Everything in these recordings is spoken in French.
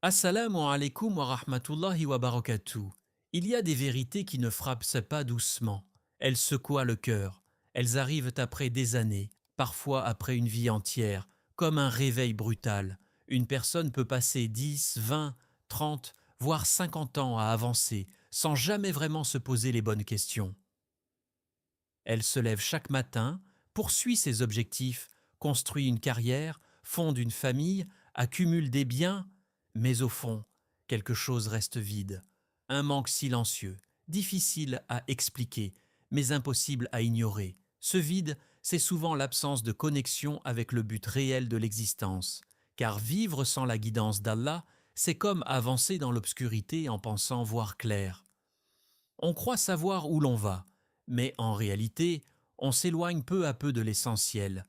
Assalamu alaikum wa rahmatullahi wa barakatuh. Il y a des vérités qui ne frappent pas doucement. Elles secouent le cœur. Elles arrivent après des années, parfois après une vie entière, comme un réveil brutal. Une personne peut passer 10, 20, 30, voire 50 ans à avancer, sans jamais vraiment se poser les bonnes questions. Elle se lève chaque matin, poursuit ses objectifs, construit une carrière, fonde une famille, accumule des biens, mais au fond, quelque chose reste vide, un manque silencieux, difficile à expliquer, mais impossible à ignorer. Ce vide, c'est souvent l'absence de connexion avec le but réel de l'existence, car vivre sans la guidance d'Allah, c'est comme avancer dans l'obscurité en pensant voir clair. On croit savoir où l'on va, mais en réalité, on s'éloigne peu à peu de l'essentiel.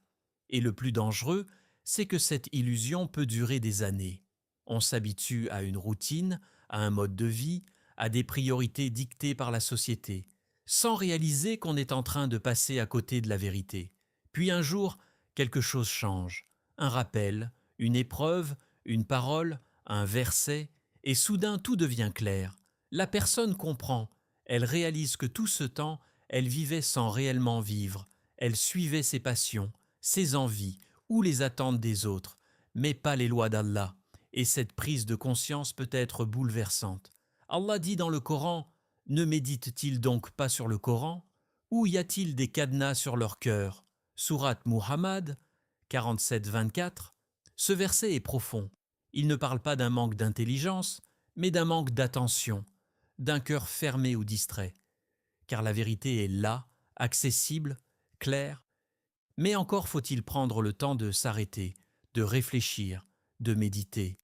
Et le plus dangereux, c'est que cette illusion peut durer des années. On s'habitue à une routine, à un mode de vie, à des priorités dictées par la société, sans réaliser qu'on est en train de passer à côté de la vérité. Puis un jour, quelque chose change. Un rappel, une épreuve, une parole, un verset, et soudain tout devient clair. La personne comprend. Elle réalise que tout ce temps, elle vivait sans réellement vivre, elle suivait ses passions, ses envies ou les attentes des autres, mais pas les lois d'Allah, et cette prise de conscience peut être bouleversante. Allah dit dans le Coran, ne médite-t-il donc pas sur le Coran? Ou y a-t-il des cadenas sur leur cœur? Sourate Muhammad 47-24. Ce verset est profond. Il ne parle pas d'un manque d'intelligence, mais d'un manque d'attention, d'un cœur fermé ou distrait, car la vérité est là, accessible, claire, mais encore faut-il prendre le temps de s'arrêter, de réfléchir, de méditer.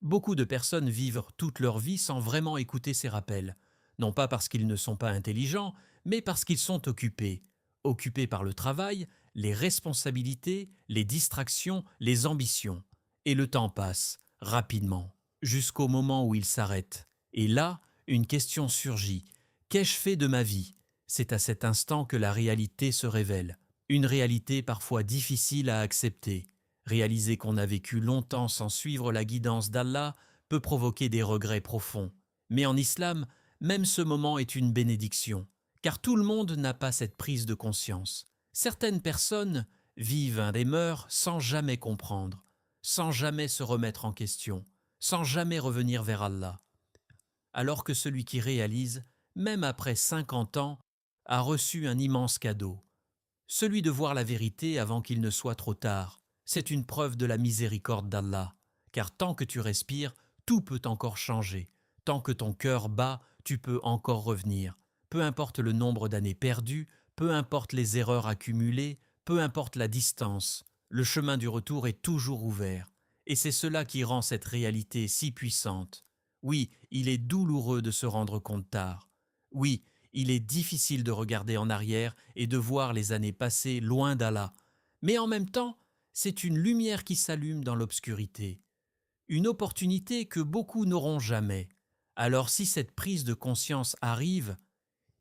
Beaucoup de personnes vivent toute leur vie sans vraiment écouter ces rappels, non pas parce qu'ils ne sont pas intelligents, mais parce qu'ils sont occupés, occupés par le travail, les responsabilités, les distractions, les ambitions. Et le temps passe, rapidement, jusqu'au moment où il s'arrête. Et là, une question surgit. Qu'ai-je fait de ma vie? C'est à cet instant que la réalité se révèle. Une réalité parfois difficile à accepter. Réaliser qu'on a vécu longtemps sans suivre la guidance d'Allah peut provoquer des regrets profonds. Mais en islam, même ce moment est une bénédiction, car tout le monde n'a pas cette prise de conscience. Certaines personnes vivent des mœurs sans jamais comprendre, sans jamais se remettre en question, sans jamais revenir vers Allah. Alors que celui qui réalise, même après 50 ans, a reçu un immense cadeau, celui de voir la vérité avant qu'il ne soit trop tard. C'est une preuve de la miséricorde d'Allah, car tant que tu respires, tout peut encore changer. Tant que ton cœur bat, tu peux encore revenir. Peu importe le nombre d'années perdues, peu importe les erreurs accumulées, peu importe la distance, le chemin du retour est toujours ouvert. Et c'est cela qui rend cette réalité si puissante. Oui, il est douloureux de se rendre compte tard. Oui, il est difficile de regarder en arrière et de voir les années passées loin d'Allah. Mais en même temps, c'est une lumière qui s'allume dans l'obscurité. Une opportunité que beaucoup n'auront jamais. Alors si cette prise de conscience arrive,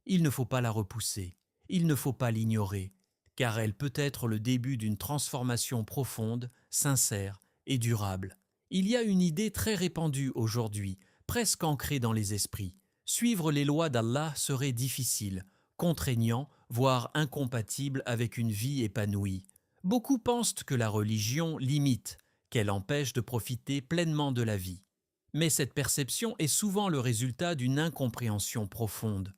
il ne faut pas la repousser, il ne faut pas l'ignorer, car elle peut être le début d'une transformation profonde, sincère et durable. Il y a une idée très répandue aujourd'hui, presque ancrée dans les esprits. Suivre les lois d'Allah serait difficile, contraignant, voire incompatible avec une vie épanouie. Beaucoup pensent que la religion limite, qu'elle empêche de profiter pleinement de la vie. Mais cette perception est souvent le résultat d'une incompréhension profonde.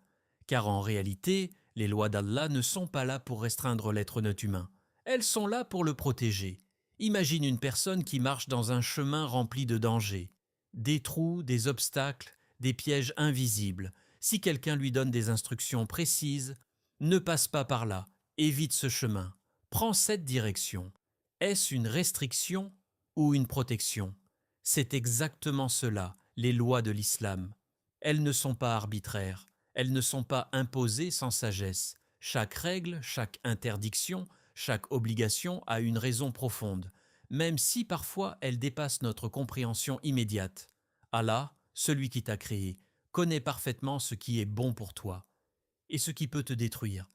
Car en réalité, les lois d'Allah ne sont pas là pour restreindre l'être humain. Elles sont là pour le protéger. Imagine une personne qui marche dans un chemin rempli de dangers. Des trous, des obstacles, des pièges invisibles. Si quelqu'un lui donne des instructions précises, ne passe pas par là, évite ce chemin, prends cette direction. Est-ce une restriction ou une protection? C'est exactement cela, les lois de l'islam. Elles ne sont pas arbitraires. Elles ne sont pas imposées sans sagesse. Chaque règle, chaque interdiction, chaque obligation a une raison profonde, même si parfois elle dépasse notre compréhension immédiate. Allah, celui qui t'a créé, connaît parfaitement ce qui est bon pour toi et ce qui peut te détruire.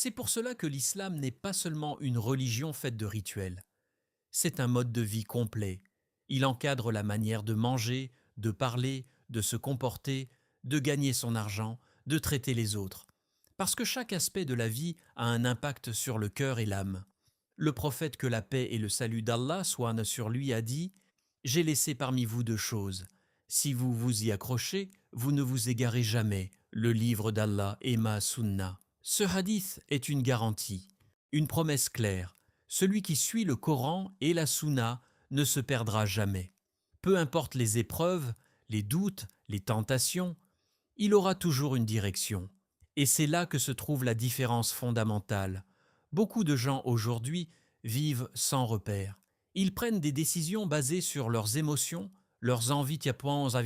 C'est pour cela que l'islam n'est pas seulement une religion faite de rituels. C'est un mode de vie complet. Il encadre la manière de manger, de parler, de se comporter, de gagner son argent, de traiter les autres. Parce que chaque aspect de la vie a un impact sur le cœur et l'âme. Le prophète, que la paix et le salut d'Allah soient sur lui, a dit « J'ai laissé parmi vous deux choses. Si vous vous y accrochez, vous ne vous égarez jamais, le livre d'Allah et ma sunna. » Ce hadith est une garantie, une promesse claire. Celui qui suit le Coran et la sunna ne se perdra jamais. Peu importe les épreuves, les doutes, les tentations, il aura toujours une direction. Et c'est là que se trouve la différence fondamentale. Beaucoup de gens aujourd'hui vivent sans repère. Ils prennent des décisions basées sur leurs émotions, leurs envies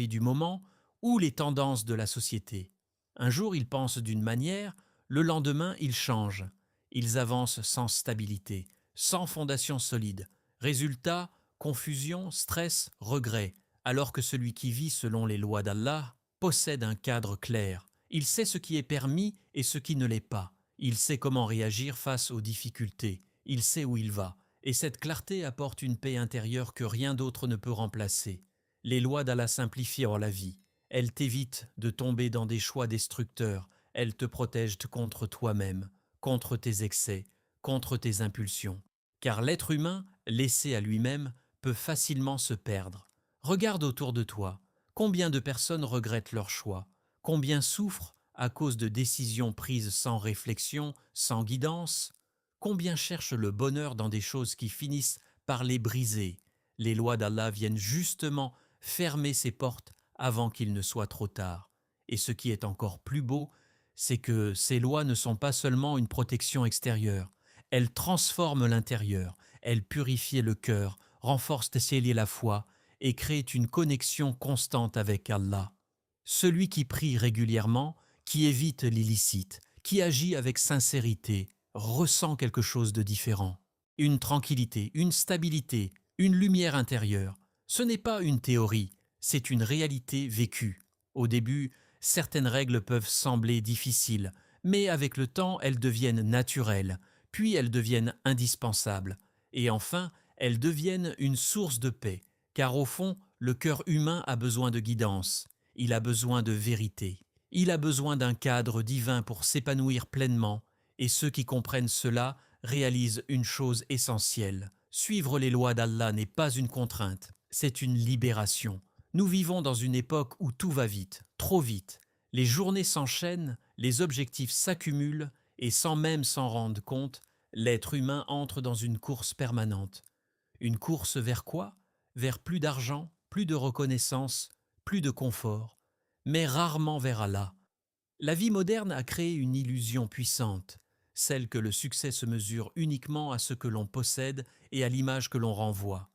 du moment ou les tendances de la société. Un jour, ils pensent d'une manière, le lendemain, ils changent. Ils avancent sans stabilité, sans fondation solide. Résultat, confusion, stress, regret, alors que celui qui vit selon les lois d'Allah possède un cadre clair. Il sait ce qui est permis et ce qui ne l'est pas. Il sait comment réagir face aux difficultés. Il sait où il va. Et cette clarté apporte une paix intérieure que rien d'autre ne peut remplacer. Les lois d'Allah simplifient la vie. Elles t'évitent de tomber dans des choix destructeurs. Elles te protègent contre toi-même, contre tes excès, contre tes impulsions. Car l'être humain, laissé à lui-même, peut facilement se perdre. Regarde autour de toi. Combien de personnes regrettent leur choix? Combien souffrent à cause de décisions prises sans réflexion, sans guidance? Combien cherchent le bonheur dans des choses qui finissent par les briser? Les lois d'Allah viennent justement fermer ces portes avant qu'il ne soit trop tard. Et ce qui est encore plus beau, c'est que ces lois ne sont pas seulement une protection extérieure. Elles transforment l'intérieur, elles purifient le cœur, renforcent la foi et créent une connexion constante avec Allah. Celui qui prie régulièrement, qui évite l'illicite, qui agit avec sincérité, ressent quelque chose de différent. Une tranquillité, une stabilité, une lumière intérieure. Ce n'est pas une théorie, c'est une réalité vécue. Au début, certaines règles peuvent sembler difficiles, mais avec le temps, elles deviennent naturelles, puis elles deviennent indispensables, et enfin, elles deviennent une source de paix, car au fond, le cœur humain a besoin de guidance, il a besoin de vérité, il a besoin d'un cadre divin pour s'épanouir pleinement, et ceux qui comprennent cela réalisent une chose essentielle. Suivre les lois d'Allah n'est pas une contrainte, c'est une libération. Nous vivons dans une époque où tout va vite, trop vite. Les journées s'enchaînent, les objectifs s'accumulent, et sans même s'en rendre compte, l'être humain entre dans une course permanente. Une course vers quoi? Vers plus d'argent, plus de reconnaissance, plus de confort, mais rarement vers Allah. La vie moderne a créé une illusion puissante, celle que le succès se mesure uniquement à ce que l'on possède et à l'image que l'on renvoie.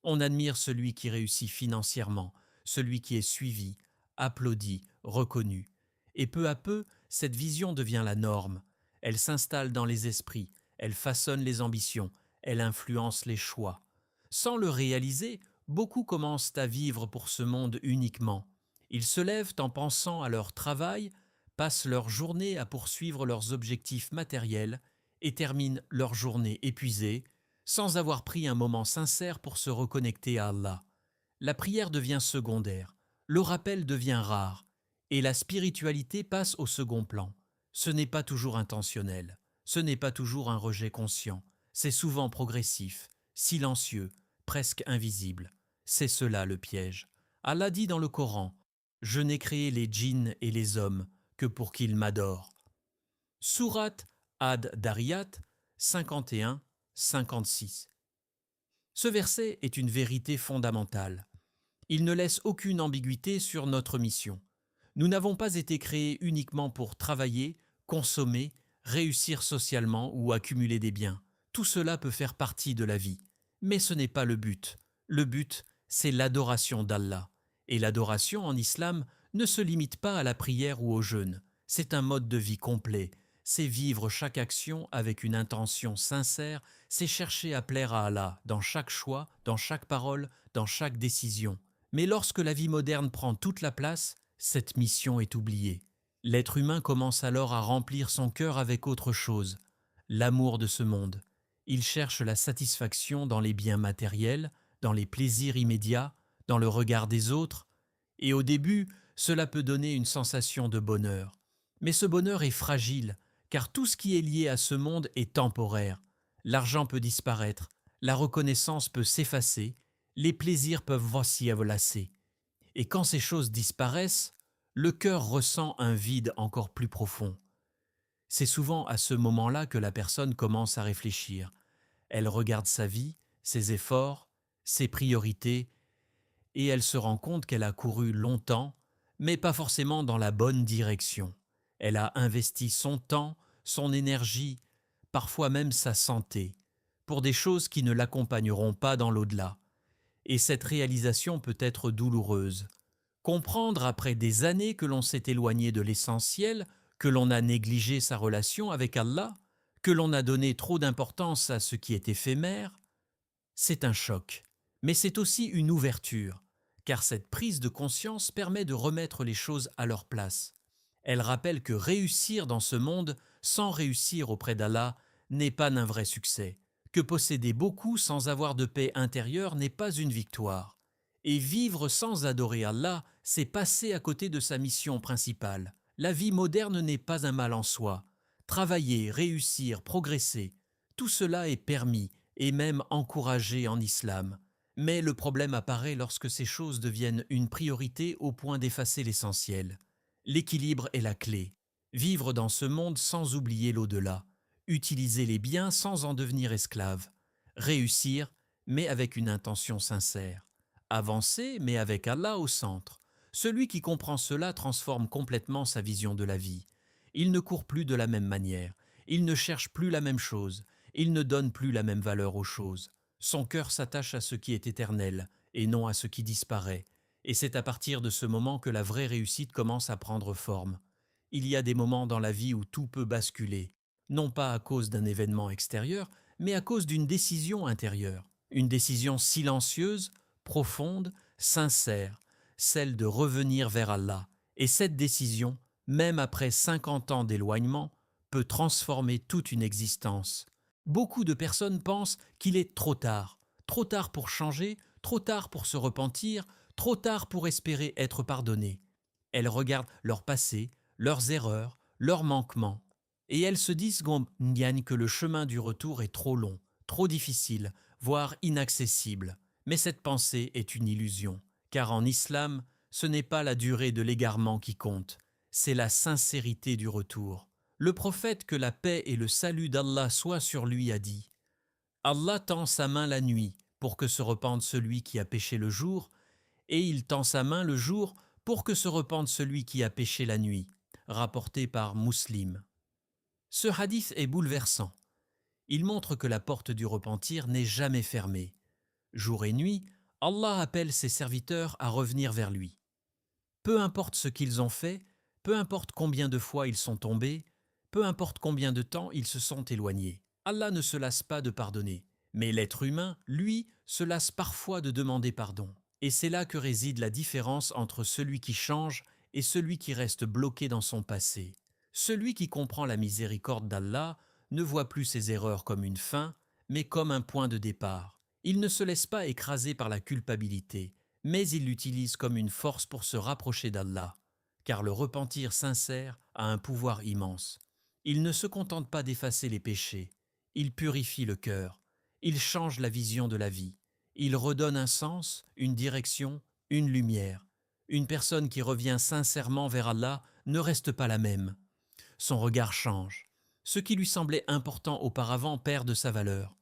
On admire celui qui réussit financièrement, celui qui est suivi, applaudi, reconnu. Et peu à peu, cette vision devient la norme. Elle s'installe dans les esprits, elle façonne les ambitions, elle influence les choix. Sans le réaliser, beaucoup commencent à vivre pour ce monde uniquement. Ils se lèvent en pensant à leur travail, passent leur journée à poursuivre leurs objectifs matériels et terminent leur journée épuisée, sans avoir pris un moment sincère pour se reconnecter à Allah. La prière devient secondaire, le rappel devient rare, et la spiritualité passe au second plan. Ce n'est pas toujours intentionnel, ce n'est pas toujours un rejet conscient, c'est souvent progressif, silencieux, presque invisible. C'est cela le piège. Allah dit dans le Coran « Je n'ai créé les djinns et les hommes que pour qu'ils m'adorent ». Sourate Ad-Dariyat 51-56. Ce verset est une vérité fondamentale. Il ne laisse aucune ambiguïté sur notre mission. Nous n'avons pas été créés uniquement pour travailler, consommer, réussir socialement ou accumuler des biens. Tout cela peut faire partie de la vie. Mais ce n'est pas le but. Le but, c'est l'adoration d'Allah. Et l'adoration en islam ne se limite pas à la prière ou au jeûne. C'est un mode de vie complet. C'est vivre chaque action avec une intention sincère, c'est chercher à plaire à Allah dans chaque choix, dans chaque parole, dans chaque décision. Mais lorsque la vie moderne prend toute la place, cette mission est oubliée. L'être humain commence alors à remplir son cœur avec autre chose, l'amour de ce monde. Il cherche la satisfaction dans les biens matériels, dans les plaisirs immédiats, dans le regard des autres, et au début, cela peut donner une sensation de bonheur. Mais ce bonheur est fragile, car tout ce qui est lié à ce monde est temporaire. L'argent peut disparaître, la reconnaissance peut s'effacer, les plaisirs peuvent s'y lasser. Et quand ces choses disparaissent, le cœur ressent un vide encore plus profond. C'est souvent à ce moment-là que la personne commence à réfléchir. Elle regarde sa vie, ses efforts, ses priorités, et elle se rend compte qu'elle a couru longtemps, mais pas forcément dans la bonne direction. Elle a investi son temps, son énergie, parfois même sa santé, pour des choses qui ne l'accompagneront pas dans l'au-delà. Et cette réalisation peut être douloureuse. Comprendre après des années que l'on s'est éloigné de l'essentiel, que l'on a négligé sa relation avec Allah, que l'on a donné trop d'importance à ce qui est éphémère, c'est un choc. Mais c'est aussi une ouverture, car cette prise de conscience permet de remettre les choses à leur place. Elle rappelle que réussir dans ce monde sans réussir auprès d'Allah n'est pas un vrai succès, que posséder beaucoup sans avoir de paix intérieure n'est pas une victoire. Et vivre sans adorer Allah, c'est passer à côté de sa mission principale. La vie moderne n'est pas un mal en soi. Travailler, réussir, progresser, tout cela est permis et même encouragé en islam. Mais le problème apparaît lorsque ces choses deviennent une priorité au point d'effacer l'essentiel. L'équilibre est la clé. Vivre dans ce monde sans oublier l'au-delà. Utiliser les biens sans en devenir esclave. Réussir, mais avec une intention sincère. Avancer, mais avec Allah au centre. Celui qui comprend cela transforme complètement sa vision de la vie. Il ne court plus de la même manière. Il ne cherche plus la même chose. Il ne donne plus la même valeur aux choses. Son cœur s'attache à ce qui est éternel et non à ce qui disparaît. Et c'est à partir de ce moment que la vraie réussite commence à prendre forme. Il y a des moments dans la vie où tout peut basculer, non pas à cause d'un événement extérieur, mais à cause d'une décision intérieure. Une décision silencieuse, profonde, sincère, celle de revenir vers Allah. Et cette décision, même après 50 ans d'éloignement, peut transformer toute une existence. Beaucoup de personnes pensent qu'il est trop tard pour changer, trop tard pour se repentir, trop tard pour espérer être pardonné. Elles regardent leur passé, leurs erreurs, leurs manquements, et elles se disent que le chemin du retour est trop long, trop difficile, voire inaccessible. Mais cette pensée est une illusion, car en islam, ce n'est pas la durée de l'égarement qui compte, c'est la sincérité du retour. Le prophète, que la paix et le salut d'Allah soient sur lui, a dit « Allah tend sa main la nuit pour que se repente celui qui a péché le jour, et il tend sa main le jour pour que se repente celui qui a péché la nuit », rapporté par Muslim. Ce hadith est bouleversant. Il montre que la porte du repentir n'est jamais fermée. Jour et nuit, Allah appelle ses serviteurs à revenir vers lui. Peu importe ce qu'ils ont fait, peu importe combien de fois ils sont tombés, peu importe combien de temps ils se sont éloignés. Allah ne se lasse pas de pardonner, mais l'être humain, lui, se lasse parfois de demander pardon. Et c'est là que réside la différence entre celui qui change et celui qui reste bloqué dans son passé. Celui qui comprend la miséricorde d'Allah ne voit plus ses erreurs comme une fin, mais comme un point de départ. Il ne se laisse pas écraser par la culpabilité, mais il l'utilise comme une force pour se rapprocher d'Allah, car le repentir sincère a un pouvoir immense. Il ne se contente pas d'effacer les péchés, il purifie le cœur, il change la vision de la vie, il redonne un sens, une direction, une lumière. Une personne qui revient sincèrement vers Allah ne reste pas la même. Son regard change. Ce qui lui semblait important auparavant perd de sa valeur.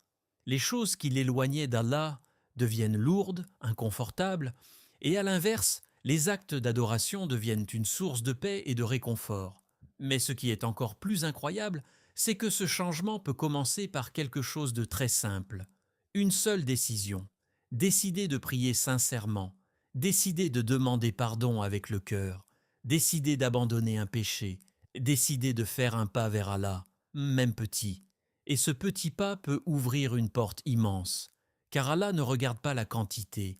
Les choses qui l'éloignaient d'Allah deviennent lourdes, inconfortables, et à l'inverse, les actes d'adoration deviennent une source de paix et de réconfort. Mais ce qui est encore plus incroyable, c'est que ce changement peut commencer par quelque chose de très simple. Une seule décision. Décider de prier sincèrement, décider de demander pardon avec le cœur, décider d'abandonner un péché, décider de faire un pas vers Allah, même petit. Et ce petit pas peut ouvrir une porte immense, car Allah ne regarde pas la quantité,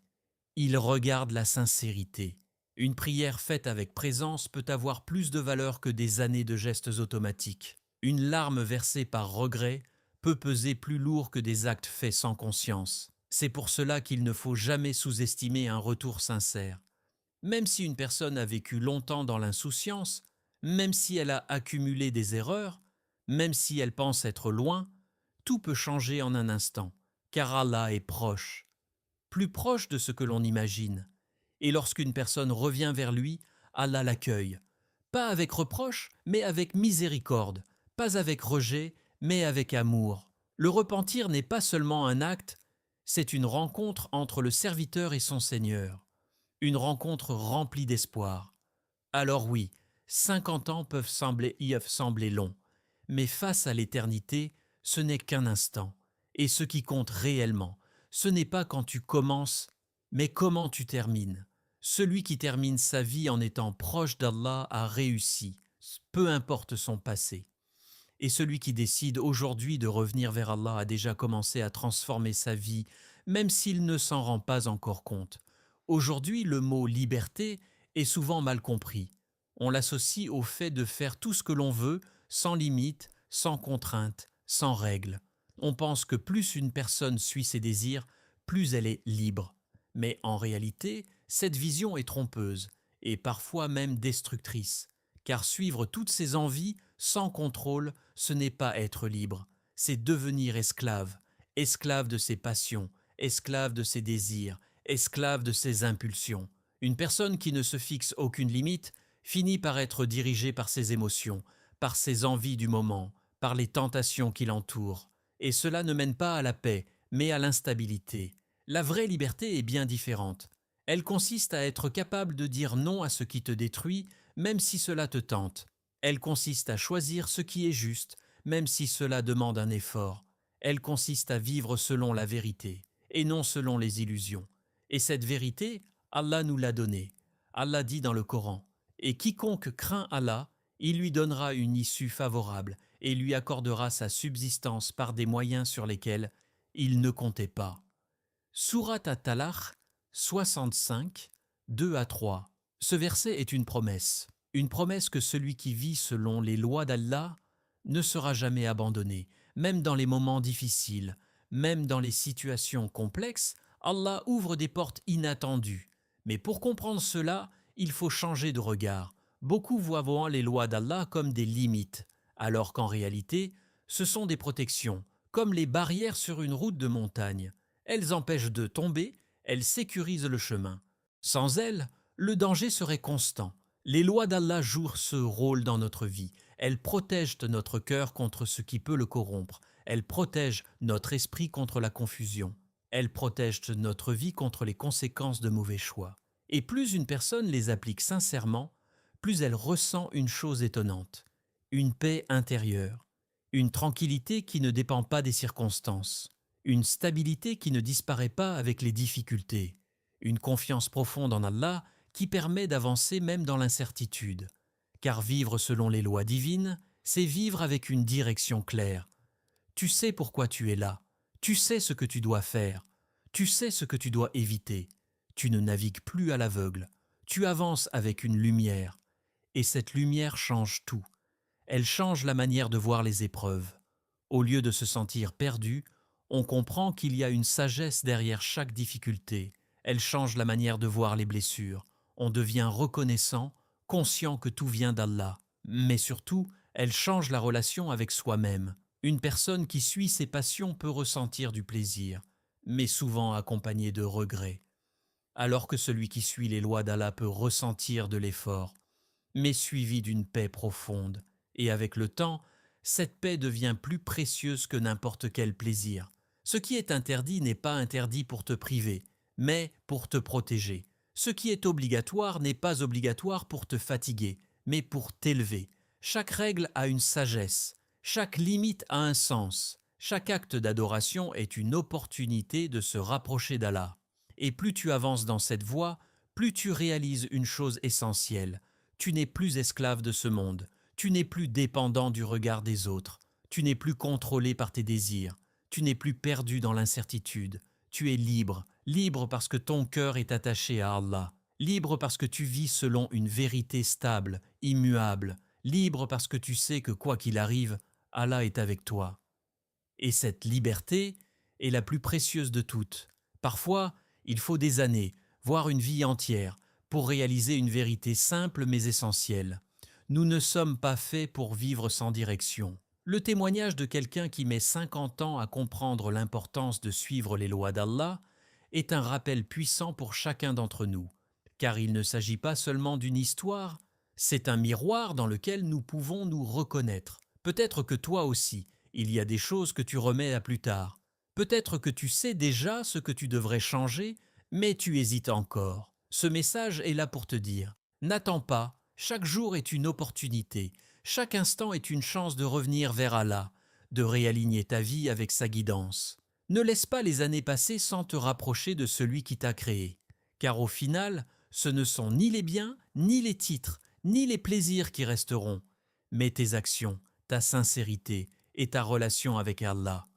il regarde la sincérité. Une prière faite avec présence peut avoir plus de valeur que des années de gestes automatiques. Une larme versée par regret peut peser plus lourd que des actes faits sans conscience. C'est pour cela qu'il ne faut jamais sous-estimer un retour sincère. Même si une personne a vécu longtemps dans l'insouciance, même si elle a accumulé des erreurs, même si elle pense être loin, tout peut changer en un instant, car Allah est proche, plus proche de ce que l'on imagine. Et lorsqu'une personne revient vers lui, Allah l'accueille, pas avec reproche, mais avec miséricorde, pas avec rejet, mais avec amour. Le repentir n'est pas seulement un acte, c'est une rencontre entre le serviteur et son Seigneur, une rencontre remplie d'espoir. Alors oui, 50 ans y sembler longs, mais face à l'éternité, ce n'est qu'un instant. Et ce qui compte réellement, ce n'est pas quand tu commences, mais comment tu termines. Celui qui termine sa vie en étant proche d'Allah a réussi, peu importe son passé. Et celui qui décide aujourd'hui de revenir vers Allah a déjà commencé à transformer sa vie, même s'il ne s'en rend pas encore compte. Aujourd'hui, le mot liberté est souvent mal compris. On l'associe au fait de faire tout ce que l'on veut, sans limite, sans contrainte, sans règles. On pense que plus une personne suit ses désirs, plus elle est libre. Mais en réalité, cette vision est trompeuse et parfois même destructrice, car suivre toutes ses envies sans contrôle, ce n'est pas être libre, c'est devenir esclave, esclave de ses passions, esclave de ses désirs, esclave de ses impulsions. Une personne qui ne se fixe aucune limite finit par être dirigée par ses émotions, par ses envies du moment, par les tentations qui l'entourent. Et cela ne mène pas à la paix, mais à l'instabilité. La vraie liberté est bien différente. Elle consiste à être capable de dire non à ce qui te détruit, même si cela te tente. Elle consiste à choisir ce qui est juste, même si cela demande un effort. Elle consiste à vivre selon la vérité, et non selon les illusions. Et cette vérité, Allah nous l'a donnée. Allah dit dans le Coran, « Et quiconque craint Allah, il lui donnera une issue favorable et lui accordera sa subsistance par des moyens sur lesquels il ne comptait pas. » Surat at-Talaq 65, 2 à 3. Ce verset est une promesse que celui qui vit selon les lois d'Allah ne sera jamais abandonné, même dans les moments difficiles, même dans les situations complexes, Allah ouvre des portes inattendues. Mais pour comprendre cela, il faut changer de regard. Beaucoup voient les lois d'Allah comme des limites, alors qu'en réalité, ce sont des protections, comme les barrières sur une route de montagne. Elles empêchent de tomber, elles sécurisent le chemin. Sans elles, le danger serait constant. Les lois d'Allah jouent ce rôle dans notre vie. Elles protègent notre cœur contre ce qui peut le corrompre. Elles protègent notre esprit contre la confusion. Elles protègent notre vie contre les conséquences de mauvais choix. Et plus une personne les applique sincèrement, plus elle ressent une chose étonnante, une paix intérieure, une tranquillité qui ne dépend pas des circonstances, une stabilité qui ne disparaît pas avec les difficultés, une confiance profonde en Allah qui permet d'avancer même dans l'incertitude. Car vivre selon les lois divines, c'est vivre avec une direction claire. Tu sais pourquoi tu es là, tu sais ce que tu dois faire, tu sais ce que tu dois éviter. Tu ne navigues plus à l'aveugle, tu avances avec une lumière. Et cette lumière change tout. Elle change la manière de voir les épreuves. Au lieu de se sentir perdu, on comprend qu'il y a une sagesse derrière chaque difficulté. Elle change la manière de voir les blessures. On devient reconnaissant, conscient que tout vient d'Allah. Mais surtout, elle change la relation avec soi-même. Une personne qui suit ses passions peut ressentir du plaisir, mais souvent accompagné de regrets. Alors que celui qui suit les lois d'Allah peut ressentir de l'effort, mais suivi d'une paix profonde. Et avec le temps, cette paix devient plus précieuse que n'importe quel plaisir. Ce qui est interdit n'est pas interdit pour te priver, mais pour te protéger. Ce qui est obligatoire n'est pas obligatoire pour te fatiguer, mais pour t'élever. Chaque règle a une sagesse, chaque limite a un sens. Chaque acte d'adoration est une opportunité de se rapprocher d'Allah. Et plus tu avances dans cette voie, plus tu réalises une chose essentielle. Tu n'es plus esclave de ce monde, tu n'es plus dépendant du regard des autres, tu n'es plus contrôlé par tes désirs, tu n'es plus perdu dans l'incertitude, tu es libre, libre parce que ton cœur est attaché à Allah, libre parce que tu vis selon une vérité stable, immuable, libre parce que tu sais que quoi qu'il arrive, Allah est avec toi. Et cette liberté est la plus précieuse de toutes. Parfois, il faut des années, voire une vie entière, pour réaliser une vérité simple mais essentielle. Nous ne sommes pas faits pour vivre sans direction. Le témoignage de quelqu'un qui met 50 ans à comprendre l'importance de suivre les lois d'Allah est un rappel puissant pour chacun d'entre nous, car il ne s'agit pas seulement d'une histoire, c'est un miroir dans lequel nous pouvons nous reconnaître. Peut-être que toi aussi, il y a des choses que tu remets à plus tard. Peut-être que tu sais déjà ce que tu devrais changer, mais tu hésites encore. Ce message est là pour te dire, n'attends pas, chaque jour est une opportunité, chaque instant est une chance de revenir vers Allah, de réaligner ta vie avec sa guidance. Ne laisse pas les années passer sans te rapprocher de celui qui t'a créé, car au final, ce ne sont ni les biens, ni les titres, ni les plaisirs qui resteront, mais tes actions, ta sincérité et ta relation avec Allah.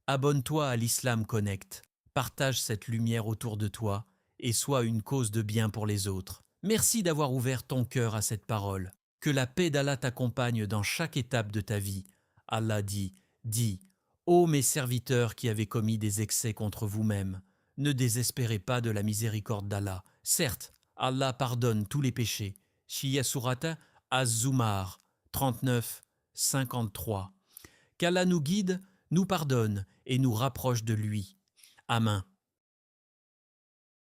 Abonne-toi à l'Islam Connect, partage cette lumière autour de toi et sois une cause de bien pour les autres. Merci d'avoir ouvert ton cœur à cette parole. Que la paix d'Allah t'accompagne dans chaque étape de ta vie. Allah dit, ô mes serviteurs qui avez commis des excès contre vous-mêmes, ne désespérez pas de la miséricorde d'Allah. Certes, Allah pardonne tous les péchés. Shia Surata Az-Zumar 39, 53. Qu'Allah nous guide, nous pardonne et nous rapproche de lui. Amen.